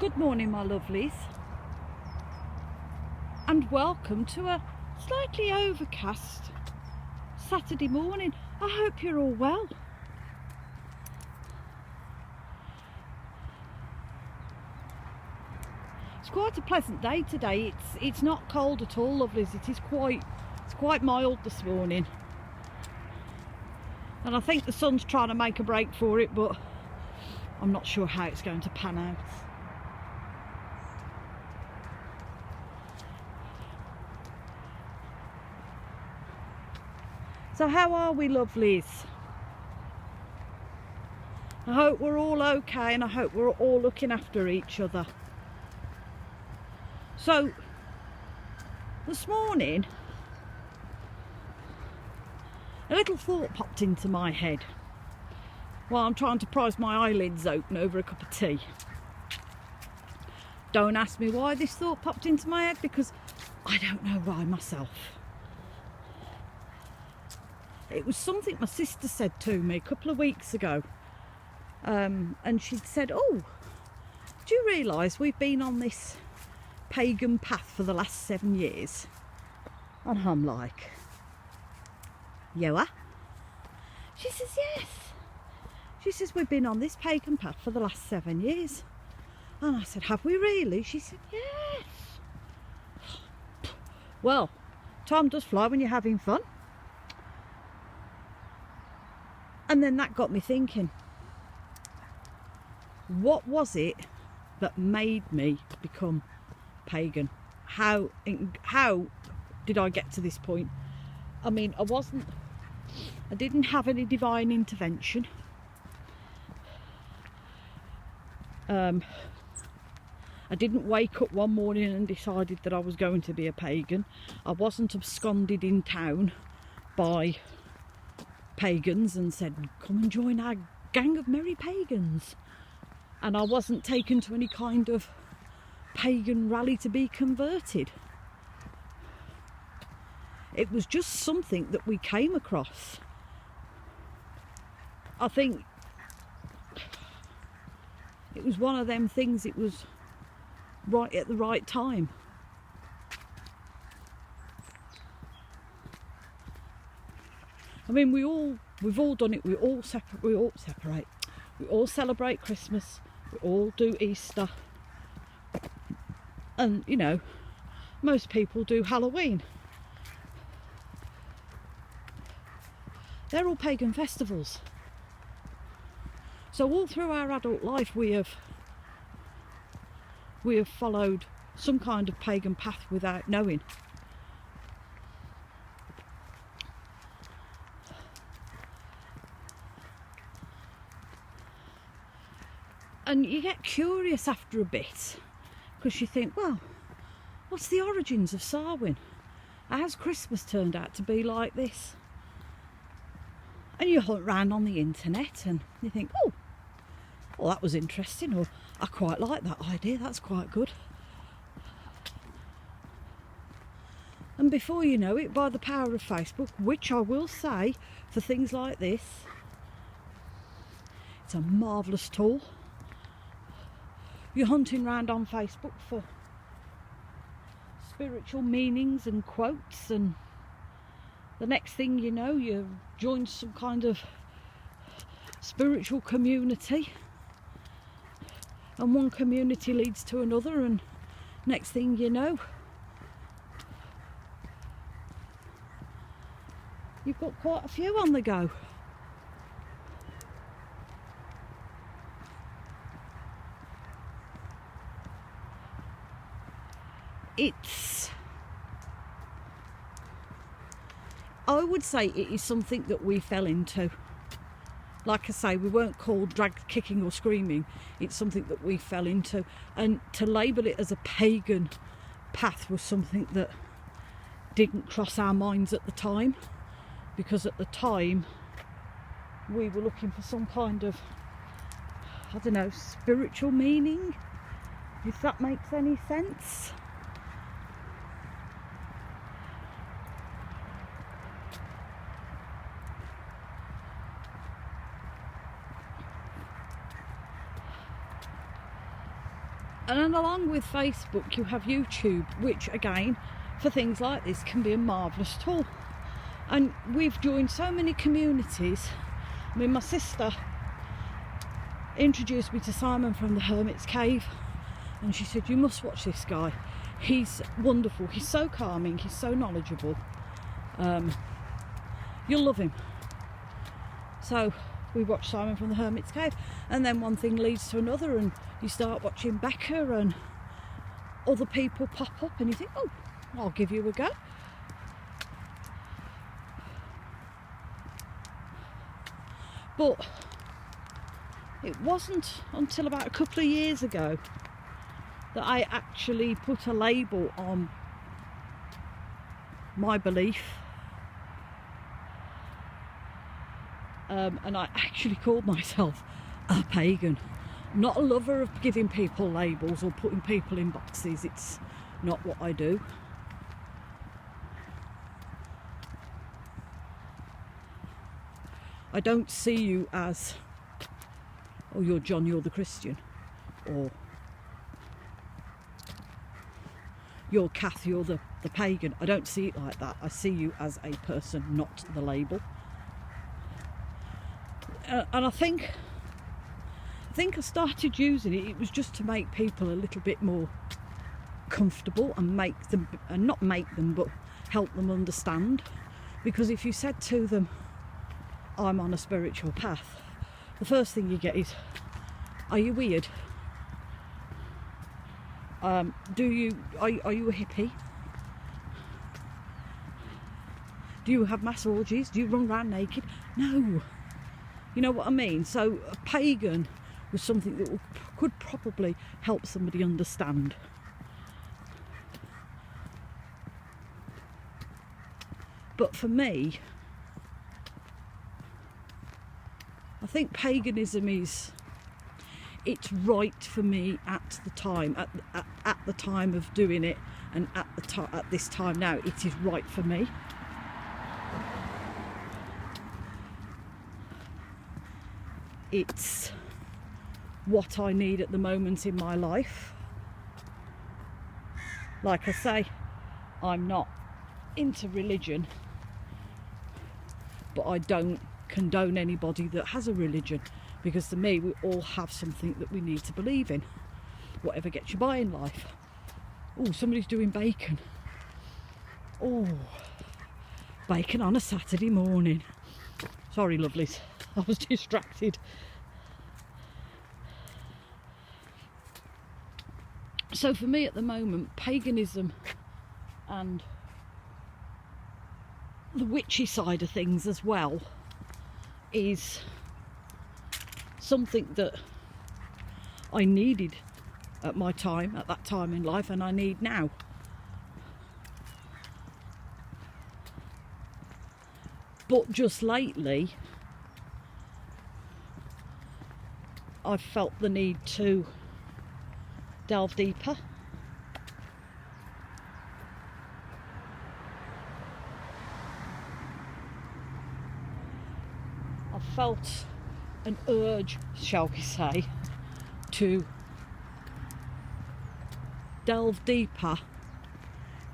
Good morning, my lovelies, and welcome to a slightly overcast Saturday morning. I hope you're all well. It's quite a pleasant day today. It's not cold at all, lovelies. It's quite mild this morning, and I think the sun's trying to make a break for it, but I'm not sure how it's going to pan out. So how are we, lovelies? I hope we're all okay, and I hope we're all looking after each other. So this morning a little thought popped into my head while I'm trying to prise my eyelids open over a cup of tea. Don't ask me why this thought popped into my head, because I don't know why myself. It was something my sister said to me a couple of weeks ago, and she'd said, "Oh, do you realise we've been on this pagan path for the last 7 years?" And I'm like, "Yeah?" She says, "Yes." She says, "We've been on this pagan path for the last 7 years." And I said, "Have we really?" She said, "Yes." Well, time does fly when you're having fun. And then that got me thinking, what was it that made me become pagan? How did I get to this point? I mean, I didn't have any divine intervention. I didn't wake up one morning and decided that I was going to be a pagan. I wasn't absconded in town by pagans and said, "Come and join our gang of merry pagans." And I wasn't taken to any kind of pagan rally to be converted. It was just something that we came across. I think it was one of them things, it was right at the right time. I mean, we've all done it. We all celebrate Christmas. We all do Easter, and you know, most people do Halloween. They're all pagan festivals. So all through our adult life, we have followed some kind of pagan path without knowing. And you get curious after a bit, because you think, well, what's the origins of Samhain? How's Christmas turned out to be like this? And you hunt around on the internet and you think, oh, well, that was interesting, or I quite like that idea, that's quite good. And before you know it, by the power of Facebook, which I will say for things like this, it's a marvellous tool. You're hunting around on Facebook for spiritual meanings and quotes, and the next thing you know, you join some kind of spiritual community, and one community leads to another, and next thing you know, you've got quite a few on the go. I would say it is something that we fell into. Like I say, we weren't called drag kicking or screaming. It's something that we fell into, and to label it as a pagan path was something that didn't cross our minds at the time, because at the time we were looking for some kind of, I don't know, spiritual meaning, if that makes any sense. And then along with Facebook, you have YouTube, which again, for things like this, can be a marvellous tool. And we've joined so many communities. I mean, my sister introduced me to Simon from the Hermit's Cave, and she said, you must watch this guy. He's wonderful. He's so calming. He's so knowledgeable. You'll love him. So we watched Simon from the Hermit's Cave, and then one thing leads to another, and you start watching Becca, and other people pop up, and you think, oh, I'll give you a go. But it wasn't until about a couple of years ago that I actually put a label on my belief. And I actually called myself a pagan. Not a lover of giving people labels or putting people in boxes. It's not what I do. I don't see you as, oh, you're John, you're the Christian, or you're Kath, you're the pagan. I don't see it like that. I see you as a person, not the label. And I think I started using it. It was just to make people a little bit more comfortable and not make them, but help them understand. Because if you said to them, I'm on a spiritual path, the first thing you get is, are you weird? Are you a hippie? Do you have mass orgies? Do you run around naked? No. You know what I mean? So a pagan was something that could probably help somebody understand. But for me, I think paganism it's right for me at the time, at the time of doing it, and at this time now, it is right for me. It's what I need at the moment in my life. Like I say, I'm not into religion, but I don't condone anybody that has a religion, because to me, we all have something that we need to believe in, whatever gets you by in life. Oh, somebody's doing bacon. Oh, bacon on a Saturday morning. Sorry, lovelies, I was distracted. So for me at the moment, paganism and the witchy side of things as well is something that I needed at that time in life, and I need now. But just lately, I've felt the need to delve deeper. I felt an urge, shall we say, to delve deeper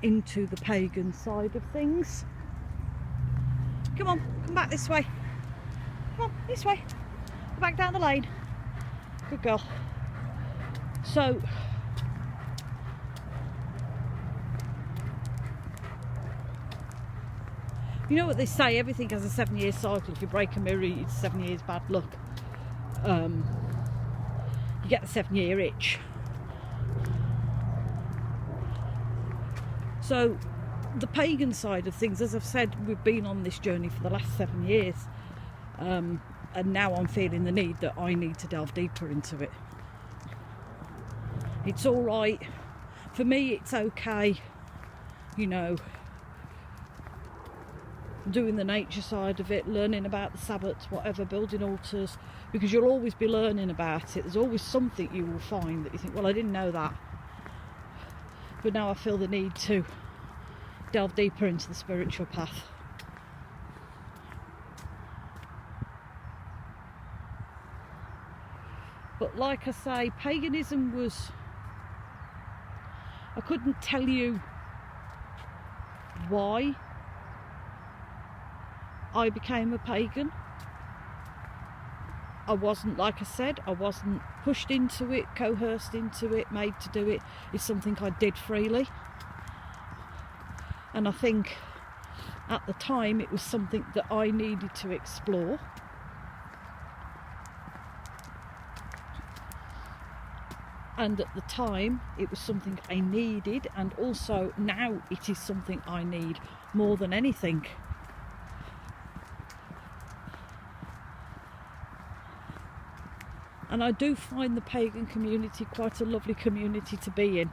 into the pagan side of things. Come on, come back this way. Come on, this way. Go back down the lane. Good girl. So, you know what they say, everything has a 7-year cycle. If you break a mirror, it's 7 years bad luck. You get the 7-year itch. So the pagan side of things, as I've said, we've been on this journey for the last 7 years, and now I'm feeling the need that I need to delve deeper into it. It's all right for me, it's okay, you know, doing the nature side of it, learning about the Sabbats, whatever, building altars, because you'll always be learning about it. There's always something you will find that you think, well, I didn't know that. But now I feel the need to delve deeper into the spiritual path. But like I say, paganism was I couldn't tell you why I became a pagan. I wasn't, like I said, I wasn't pushed into it, coerced into it, made to do it. It's something I did freely. And I think at the time it was something that I needed to explore. And at the time it was something I needed, and also now it is something I need more than anything. And I do find the pagan community quite a lovely community to be in.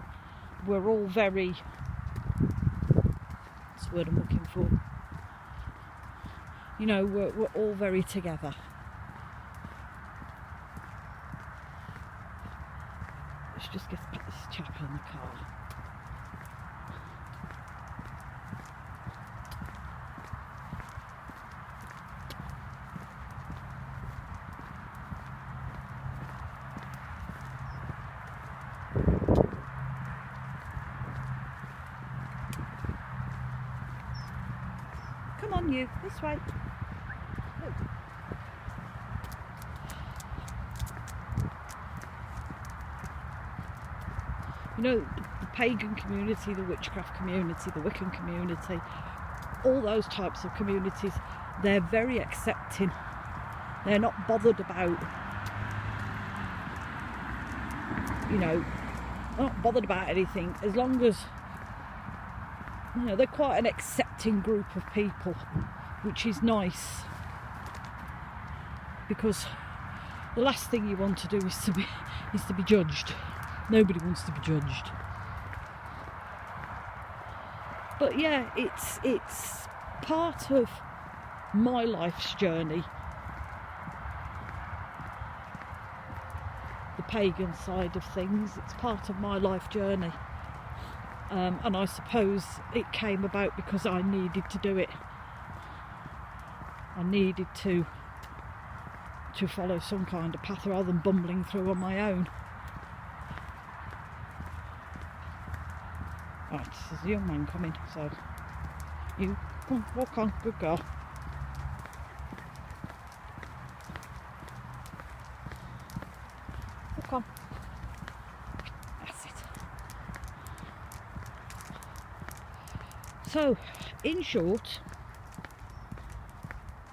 We're all very, that's the word I'm looking for, you know, we're all very together. Let's just get this chap in the car. Come on, you, this way. Look. You know, the pagan community, the witchcraft community, the Wiccan community, all those types of communities, they're very accepting. They're not bothered about, you know, they're not bothered about anything, as long as, you know, they're quite an accepting group of people, which is nice, because the last thing you want to do is to be judged. Nobody wants to be judged. But yeah, it's part of my life's journey, the pagan side of things. It's part of my life journey. And I suppose it came about because I needed to do it. I needed to follow some kind of path rather than bumbling through on my own. Right, there's a young man coming, so you come on, walk on, good girl. Walk on. That's it. So, in short,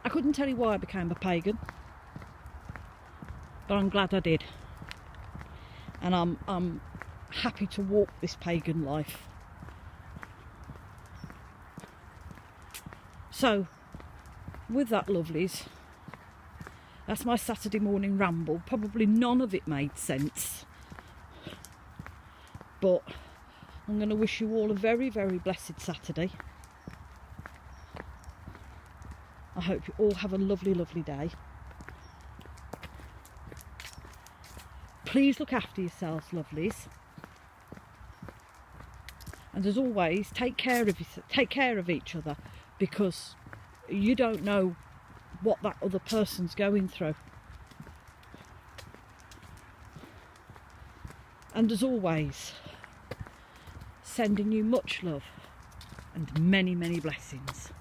I couldn't tell you why I became a pagan, but I'm glad I did, and I'm happy to walk this pagan life. So, with that, lovelies, that's my Saturday morning ramble. Probably none of it made sense, but I'm going to wish you all a very, very blessed Saturday. I hope you all have a lovely, lovely day. Please look after yourselves, lovelies. And as always, take care of each other, because you don't know what that other person's going through. And as always, sending you much love and many, many blessings.